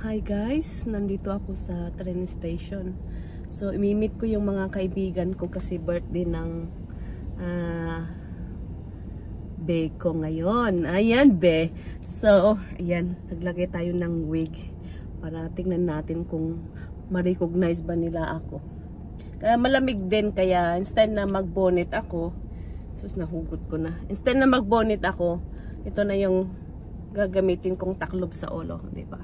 hi guys, nandito ako sa train station. So, imimit ko yung mga kaibigan ko kasi birthday ng Be ko ngayon. Ayan, Be. So, ayan, naglagay tayo ng wig para tingnan natin kung ma-recognize ba nila ako. Kaya malamig din, kaya instead na mag-bonnet ako, sus, nahugot ko na. Instead na mag-bonnet ako, ito na yung gagamitin kong taklob sa ulo, di ba?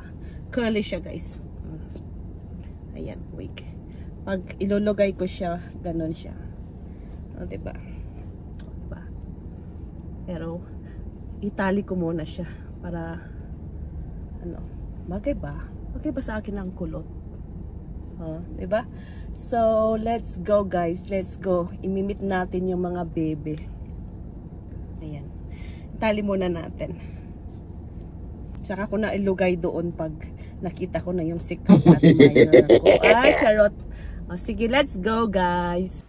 Curly siya, guys. Ayan, wig. Pag ilulugay ko siya, ganon siya. O, di ba? Diba? Pero itali ko muna siya para ano, bagay ba? Bagay ba sa akin ang kulot? Di ba? So, let's go, guys. Let's go. Imimit natin yung mga bebe. Ayan. Itali muna natin. Saka ko na ilugay doon pag nakita ko na yung sikat at minor ko. Ay, charot. O, sige, let's go, guys.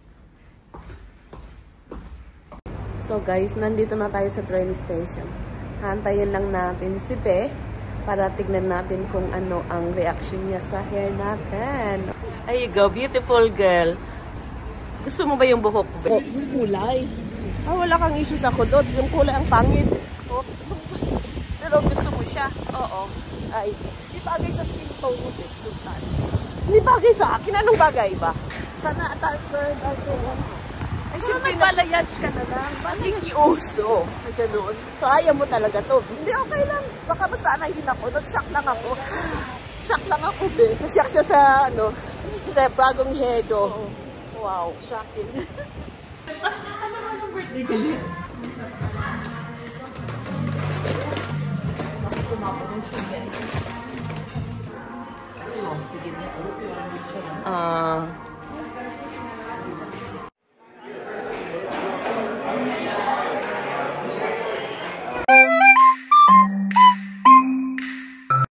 So, guys, nandito na tayo sa train station. Hantayin lang natin si Be para tignan natin kung ano ang reaction niya sa hair natin. There you go, beautiful girl. Gusto mo ba yung buhok, Be? Oh, yung kulay. Wala kang issues ako doon. Yung kulay ang pangit. Oh. Pero gusto mo siya. Oo. Ay, di bagay sa skin tone mo, Be. Hindi bagay sa akin. Anong bagay ba? Sana darker sana. Ay, so, may balayage ka na lang. Makikiuso. May ganoon. So, ayaw mo talaga to. Hindi, okay lang. Baka masanayin ako. Na-shock lang ako. Shock lang ako, Be. Na-shock siya sa, ano, sa bagong hedo. Wow, shocking. Ano ba yung birthday galit?